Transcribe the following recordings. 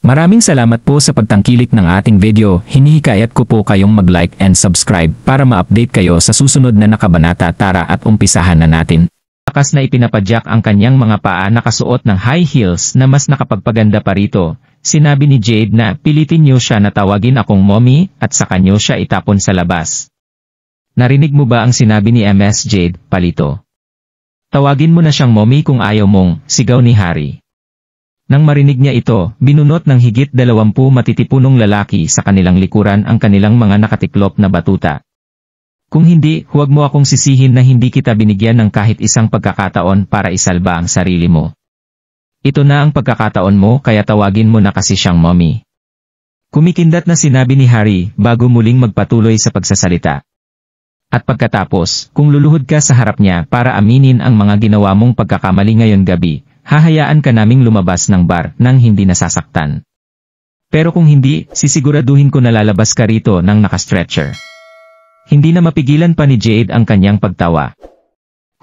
Maraming salamat po sa pagtangkilik ng ating video. Hinihikayat ko po kayong mag-like and subscribe para ma-update kayo sa susunod na nakabanata. Tara at umpisahan na natin. Lakas na ipinapadyak ang kanyang mga paa nakasuot ng high heels na mas nakapagpaganda pa rito. Sinabi ni Jade na pilitin niyo siya na tawagin akong mommy at saka niyo siya itapon sa labas. Narinig mo ba ang sinabi ni Ms. Jade, palito? Tawagin mo na siyang mommy kung ayaw mong, sigaw ni Harry. Nang marinig niya ito, binunot ng higit 20 matitipunong lalaki sa kanilang likuran ang kanilang mga nakatiklop na batuta. Kung hindi, huwag mo akong sisihin na hindi kita binigyan ng kahit isang pagkakataon para isalba ang sarili mo. Ito na ang pagkakataon mo kaya tawagin mo na kasi siyang mommy. Kumikindat na sinabi ni Harry bago muling magpatuloy sa pagsasalita. At pagkatapos, kung luluhod ka sa harap niya para aminin ang mga ginawa mong pagkakamali ngayon gabi, hahayaan ka naming lumabas ng bar nang hindi nasasaktan. Pero kung hindi, sisiguraduhin ko na lalabas ka rito nang nakastretcher. Hindi na mapigilan pa ni Jade ang kanyang pagtawa.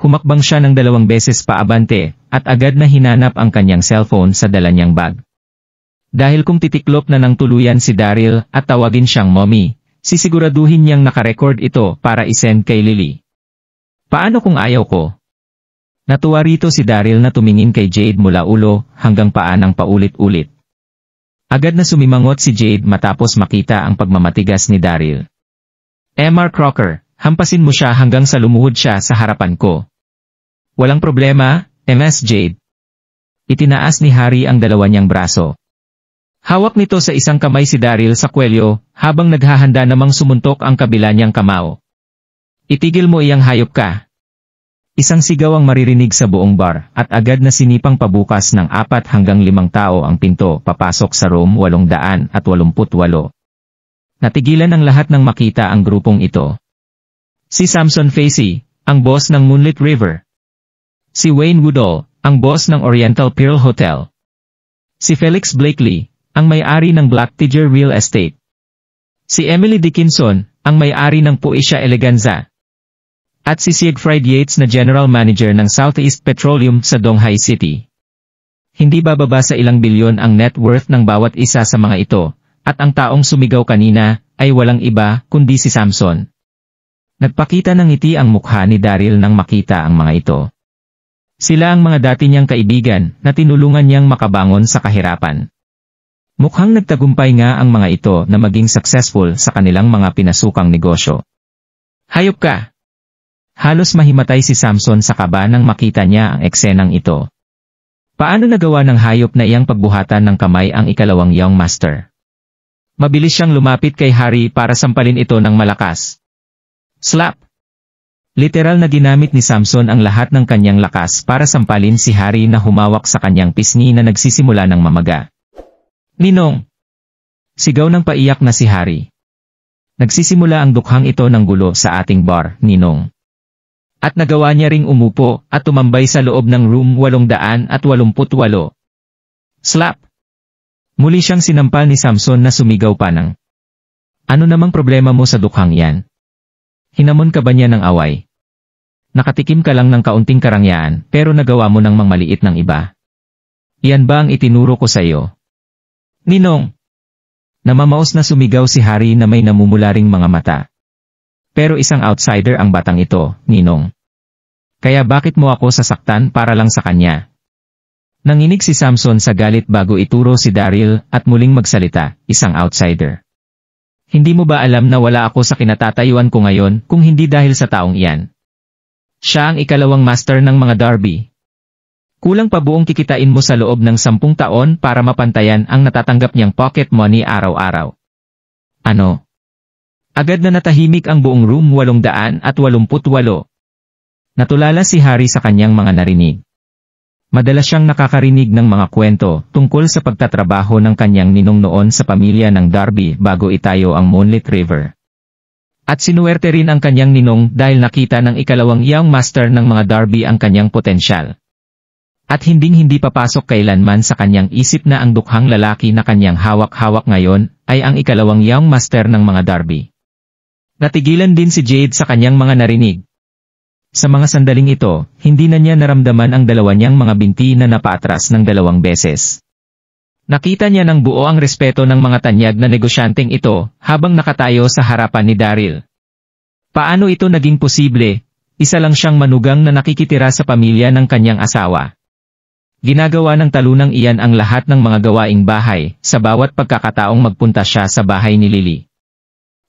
Humakbang siya ng 2 beses paabante, at agad na hinanap ang kanyang cellphone sa dala niyang bag. Dahil kung titiklop na ng tuluyan si Daryl at tawagin siyang mommy, sisiguraduhin niyang nakarecord ito para isend kay Lily. Paano kung ayaw ko? Natuwa rito si Daryl na tumingin kay Jade mula ulo hanggang paa ng paulit-ulit. Agad na sumimangot si Jade matapos makita ang pagmamatigas ni Daryl. Mr. Crocker, hampasin mo siya hanggang sa lumuhod siya sa harapan ko. Walang problema, Ms. Jade. Itinaas ni Harry ang dalawa niyang braso. Hawak nito sa isang kamay si Daryl sa kwelyo habang naghahanda namang sumuntok ang kabila niyang kamao. Itigil mo iyang hayop ka. Isang sigaw ang maririnig sa buong bar at agad na sinipang pabukas ng 4 hanggang 5 tao ang pinto papasok sa room 888. Natigilan ang lahat nang makita ang grupong ito. Si Samson Facey, ang boss ng Moonlit River. Si Wayne Woodall, ang boss ng Oriental Pearl Hotel. Si Felix Blakely, ang may-ari ng Black Tiger Real Estate. Si Emily Dickinson, ang may-ari ng Poesia Eleganza. At si Siegfried Yates na General Manager ng Southeast Petroleum sa Donghai City. Hindi bababa sa ilang bilyon ang net worth ng bawat isa sa mga ito, at ang taong sumigaw kanina ay walang iba kundi si Samson. Nagpakita ng ngiti ang mukha ni Daryl nang makita ang mga ito. Sila ang mga dati niyang kaibigan na tinulungan niyang makabangon sa kahirapan. Mukhang nagtagumpay nga ang mga ito na maging successful sa kanilang mga pinasukang negosyo. Hayop ka! Halos mahimatay si Samson sa kaba nang makita niya ang eksenang ito. Paano nagawa ng hayop na iyang pagbuhatan ng kamay ang ikalawang Young Master? Mabilis siyang lumapit kay Harry para sampalin ito ng malakas. Slap! Literal na ginamit ni Samson ang lahat ng kanyang lakas para sampalin si Harry na humawak sa kanyang pisngi na nagsisimula ng mamaga. Ninong! Sigaw ng paiyak na si Harry. Nagsisimula ang dukhang ito ng gulo sa ating bar, Ninong. At nagawa niya ring umupo at tumambay sa loob ng room 888. Slap! Muli siyang sinampal ni Samson na sumigaw pa ng, ano namang problema mo sa dukhang yan? Hinamon ka ba niya ng away? Nakatikim ka lang ng kaunting karangyaan pero nagawa mo ng mangmaliit ng iba. Iyan ba ang itinuro ko sa iyo? Ninong! Namamaos na sumigaw si Harry na may namumularing mga mata. Pero isang outsider ang batang ito, Ninong. Kaya bakit mo ako sasaktan para lang sa kanya? Nanginig si Samson sa galit bago ituro si Daryl at muling magsalita, isang outsider. Hindi mo ba alam na wala ako sa kinatatayuan ko ngayon kung hindi dahil sa taong iyan? Siya ang ikalawang master ng mga Darby. Kulang pa buong kikitain mo sa loob ng 10 taon para mapantayan ang natatanggap niyang pocket money araw-araw. Ano? Agad na natahimik ang buong room 888. Natulala si Harry sa kanyang mga narinig. Madalas siyang nakakarinig ng mga kwento tungkol sa pagtatrabaho ng kanyang ninong noon sa pamilya ng Darby bago itayo ang Moonlit River. At sinuwerte rin ang kanyang ninong dahil nakita ng ikalawang Young Master ng mga Darby ang kanyang potensyal. At hinding-hindi papasok kailanman sa kanyang isip na ang dukhang lalaki na kanyang hawak-hawak ngayon ay ang ikalawang Young Master ng mga Darby. Natigilan din si Jade sa kanyang mga narinig. Sa mga sandaling ito, hindi na niya naramdaman ang dalawa niyang mga binti na napaatras ng 2 beses. Nakita niya ng buo ang respeto ng mga tanyag na negosyanteng ito habang nakatayo sa harapan ni Daryl. Paano ito naging posible? Isa lang siyang manugang na nakikitira sa pamilya ng kanyang asawa. Ginagawa ng talunang iyan ang lahat ng mga gawaing bahay sa bawat pagkakataong magpunta siya sa bahay ni Lily.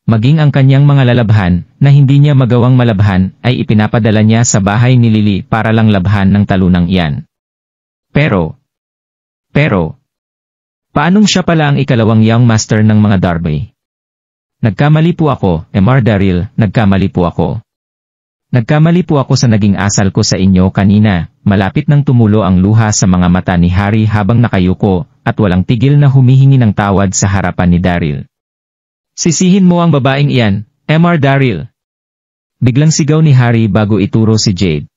Maging ang kanyang mga lalabhan na hindi niya magawang malabhan ay ipinapadala niya sa bahay ni Lily para lang labhan ng talunang iyan. Pero, paanong siya pala ang ikalawang young master ng mga Darby? Nagkamali po ako, Mr. Daryl, nagkamali po ako. Nagkamali po ako sa naging asal ko sa inyo kanina. Malapit nang tumulo ang luha sa mga mata ni Harry habang nakayuko at walang tigil na humihingi ng tawad sa harapan ni Daryl. Sisihin mo ang babaeng iyan, Mr. Daryl. Biglang sigaw ni Harry bago ituro si Jade.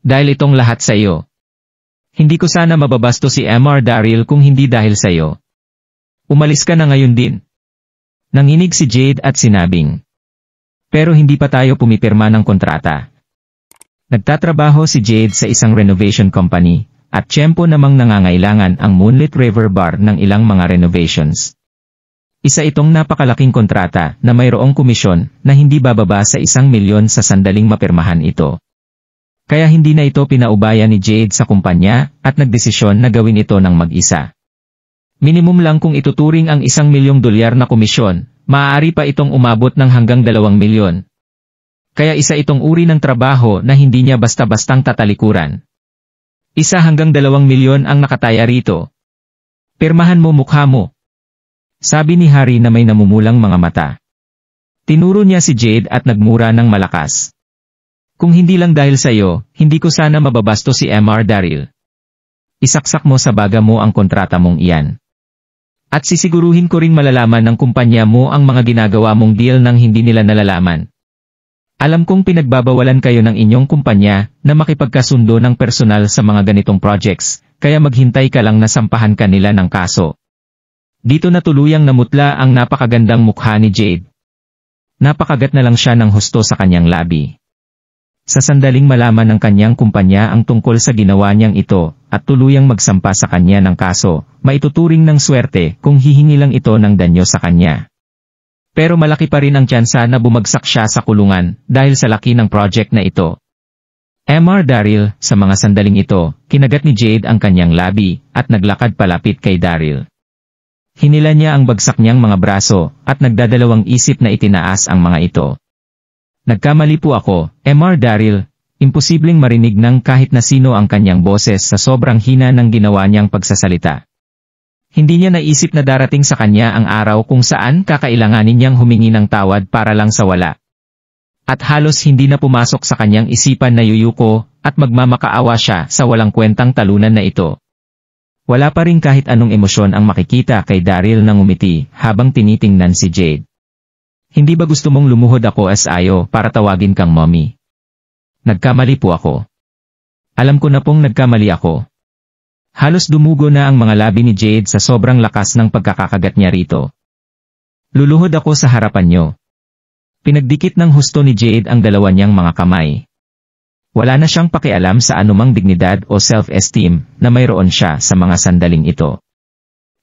Dahil itong lahat sa iyo. Hindi ko sana mababasto si Mr. Daryl kung hindi dahil sa iyo. Umalis ka na ngayon din. Nanginig si Jade at sinabing. Pero hindi pa tayo pumipirma ng kontrata. Nagtatrabaho si Jade sa isang renovation company, at tiyempo namang nangangailangan ang Moonlit River Bar ng ilang mga renovations. Isa itong napakalaking kontrata na mayroong komisyon na hindi bababa sa 1,000,000 sa sandaling mapirmahan ito. Kaya hindi na ito pinaubaya ni Jade sa kumpanya at nagdesisyon na gawin ito ng mag-isa. Minimum lang kung ituturing ang $1,000,000 na komisyon, maaari pa itong umabot ng hanggang 2,000,000. Kaya isa itong uri ng trabaho na hindi niya basta-bastang tatalikuran. 1 hanggang 2,000,000 ang nakataya rito. Pirmahan mo mukha mo. Sabi ni Harry na may namumulang mga mata. Tinuro niya si Jade at nagmura ng malakas. Kung hindi lang dahil sa iyo, hindi ko sana mababasto si Mr. Daryl. Isaksak mo sa baga mo ang kontrata mong iyan. At sisiguruhin ko ring malalaman ng kumpanya mo ang mga ginagawa mong deal nang hindi nila nalalaman. Alam kong pinagbabawalan kayo ng inyong kumpanya na makipagkasundo ng personal sa mga ganitong projects, kaya maghintay ka lang na sampahan ka nila ng kaso. Dito na tuluyang namutla ang napakagandang mukha ni Jade. Napakagat na lang siya ng husto sa kanyang labi. Sa sandaling malaman ng kanyang kumpanya ang tungkol sa ginawa niyang ito, at tuluyang magsampa sa kanya ng kaso, maituturing ng swerte kung hihingi lang ito ng danyo sa kanya. Pero malaki pa rin ang tsansa na bumagsak siya sa kulungan dahil sa laki ng project na ito. Mr. Daryl, sa mga sandaling ito, kinagat ni Jade ang kanyang labi at naglakad palapit kay Daryl. Hinila niya ang bagsak niyang mga braso at nagdadalawang isip na itinaas ang mga ito. Nagkamali po ako, Mr. Daryl. Imposibleng marinig ng kahit na sino ang kanyang boses sa sobrang hina ng ginawa niyang pagsasalita. Hindi niya naisip na darating sa kanya ang araw kung saan kakailanganin niyang humingi ng tawad para lang sa wala. At halos hindi na pumasok sa kanyang isipan na yuyuko at magmamakaawa siya sa walang kwentang talunan na ito. Wala pa rin kahit anong emosyon ang makikita kay Daryl na ngumiti habang tinitingnan si Jade. Hindi ba gusto mong lumuhod ako as ayo para tawagin kang mommy? Nagkamali po ako. Alam ko na pong nagkamali ako. Halos dumugo na ang mga labi ni Jade sa sobrang lakas ng pagkakakagat niya rito. Luluhod ako sa harapan niyo. Pinagdikit ng husto ni Jade ang dalawa niyang mga kamay. Wala na siyang pakialam sa anumang dignidad o self-esteem na mayroon siya sa mga sandaling ito.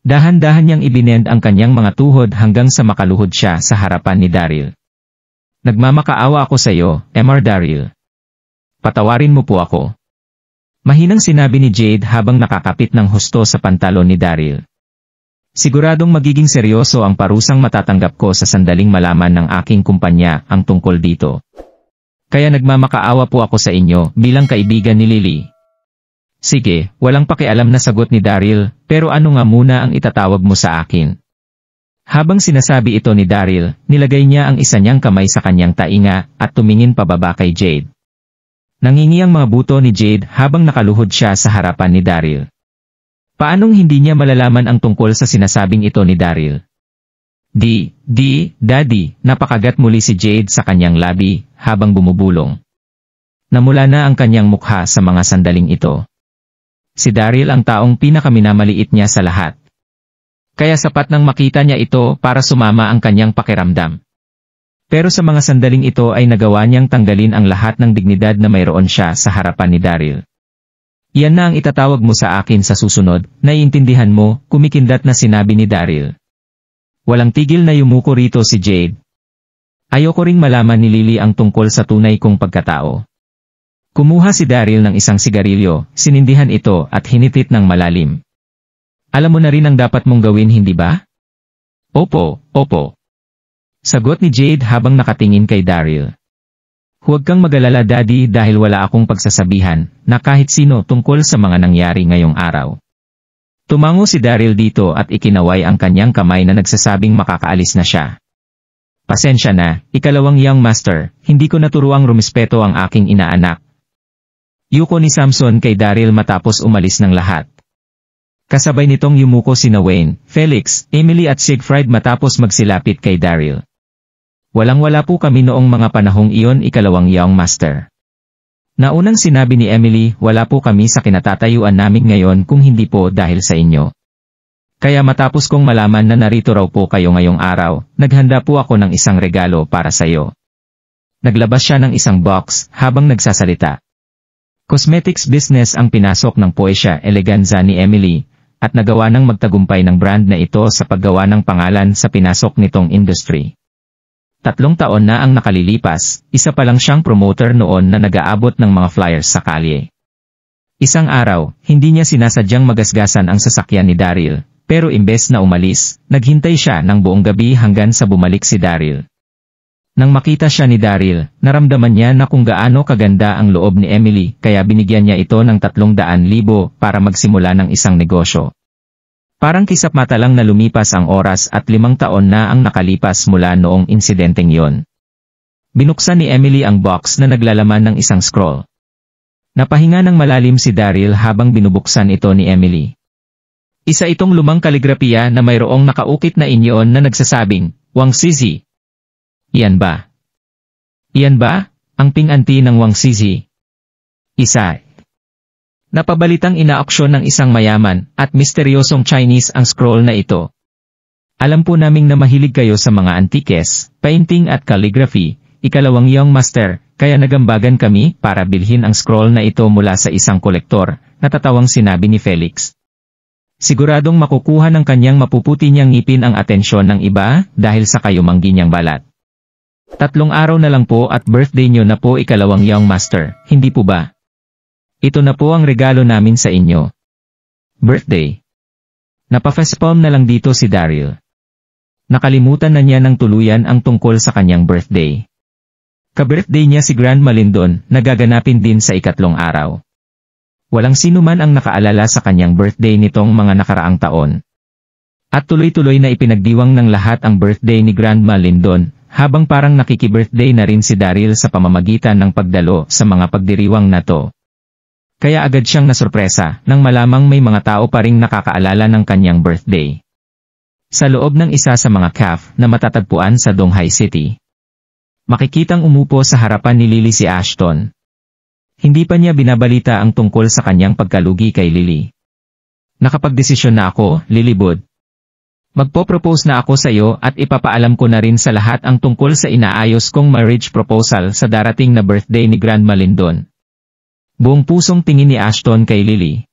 Dahan-dahan niyang ibinend ang kanyang mga tuhod hanggang sa makaluhod siya sa harapan ni Daryl. Nagmamakaawa ako sa iyo, Mr. Daryl. Patawarin mo po ako. Mahinang sinabi ni Jade habang nakakapit ng husto sa pantalon ni Daryl. Siguradong magiging seryoso ang parusang matatanggap ko sa sandaling malaman ng aking kumpanya ang tungkol dito. Kaya nagmamakaawa po ako sa inyo bilang kaibigan ni Lily. Sige, walang pakialam na sagot ni Daryl, pero ano nga muna ang itatawag mo sa akin? Habang sinasabi ito ni Daryl, nilagay niya ang isa niyang kamay sa kanyang tainga at tumingin pababa kay Jade. Nangingi ang mga buto ni Jade habang nakaluhod siya sa harapan ni Daryl. Paanong hindi niya malalaman ang tungkol sa sinasabing ito ni Daryl? Daddy, napakagat muli si Jade sa kanyang labi habang bumubulong. Namula na ang kanyang mukha sa mga sandaling ito. Si Daryl ang taong pinakaminamaliit niya sa lahat. Kaya sapat nang makita niya ito para sumama ang kanyang pakiramdam. Pero sa mga sandaling ito ay nagawa niyang tanggalin ang lahat ng dignidad na mayroon siya sa harapan ni Daryl. Yan na ang itatawag mo sa akin sa susunod, naiintindihan mo, kumikindat na sinabi ni Daryl. Walang tigil na yumuko rito si Jade. Ayoko ring malaman ni Lily ang tungkol sa tunay kong pagkatao. Kumuha si Daryl ng isang sigarilyo, sinindihan ito at hinitit ng malalim. Alam mo na rin ang dapat mong gawin, hindi ba? Opo, opo. Sagot ni Jade habang nakatingin kay Daryl. Huwag kang mag-alala, Daddy, dahil wala akong pagsasabihan na kahit sino tungkol sa mga nangyari ngayong araw. Tumango si Daryl dito at ikinaway ang kanyang kamay na nagsasabing makakaalis na siya. Pasensya na, ikalawang young master, hindi ko naturuang rumispeto ang aking inaanak. Yuko ni Samson kay Daryl matapos umalis ng lahat. Kasabay nitong yumuko sina Wayne, Felix, Emily at Siegfried matapos magsilapit kay Daryl. Walang-wala po kami noong mga panahong iyon, ikalawang young master. Naunang sinabi ni Emily, wala po kami sa kinatatayuan namin ngayon kung hindi po dahil sa inyo. Kaya matapos kong malaman na narito raw po kayo ngayong araw, naghanda po ako ng isang regalo para sa iyo. Naglabas siya ng isang box habang nagsasalita. Cosmetics business ang pinasok ng Poesia Eleganza ni Emily, at nagawa ng magtagumpay ng brand na ito sa paggawa ng pangalan sa pinasok nitong industry. 3 taon na ang nakalilipas, isa pa lang siyang promoter noon na nag-aabot ng mga flyers sa kalye. Isang araw, hindi niya sinasadyang magasgasan ang sasakyan ni Daryl, pero imbes na umalis, naghintay siya ng buong gabi hanggang sa bumalik si Daryl. Nang makita siya ni Daryl, naramdaman niya na kung gaano kaganda ang loob ni Emily, kaya binigyan niya ito ng 300,000 para magsimula ng isang negosyo. Parang kisap mata lang na lumipas ang oras at 5 taon na ang nakalipas mula noong insidenteng yon. Binuksan ni Emily ang box na naglalaman ng isang scroll. Napahinga ng malalim si Daryl habang binubuksan ito ni Emily. Isa itong lumang kaligrapiya na mayroong nakaukit na inyon na nagsasabing, Wang Zizi. Iyan ba? Iyan ba, ang ping-anti ng Wang Zizi? Isa. Napabalitang inaaksyon ng isang mayaman at misteryosong Chinese ang scroll na ito. Alam po naming na mahilig kayo sa mga antikes, painting at calligraphy, ikalawang young master, kaya nagambagan kami para bilhin ang scroll na ito mula sa isang kolektor, natatawang sinabi ni Felix. Siguradong makukuha ng kanyang mapuputi niyang ngipin ang atensyon ng iba dahil sa kayumanggi niyang balat. 3 araw na lang po at birthday niyo na po, ikalawang young master, hindi po ba? Ito na po ang regalo namin sa inyo. Birthday. Napafespalm na lang dito si Daryl. Nakalimutan na niya ng tuluyan ang tungkol sa kanyang birthday. Ka-birthday niya si Grand Malindon, nagaganapin din sa 3 araw. Walang sino man ang nakaalala sa kanyang birthday nitong mga nakaraang taon. At tuloy-tuloy na ipinagdiwang ng lahat ang birthday ni Grand Malindon, habang parang nakiki-birthday na rin si Daryl sa pamamagitan ng pagdalo sa mga pagdiriwang na to. Kaya agad siyang nasurpresa nang malamang may mga tao pa ring nakakaalala ng kanyang birthday. Sa loob ng isa sa mga cafe na matatagpuan sa Donghai City, makikitang umupo sa harapan ni Lily si Ashton. Hindi pa niya binabalita ang tungkol sa kanyang pagkalugi kay Lily. Nakapagdesisyon na ako, Lilybud. Magpo-propose na ako sa iyo at ipapaalam ko na rin sa lahat ang tungkol sa inaayos kong marriage proposal sa darating na birthday ni Grand Malindon. Buong pusong tingin ni Ashton kay Lily.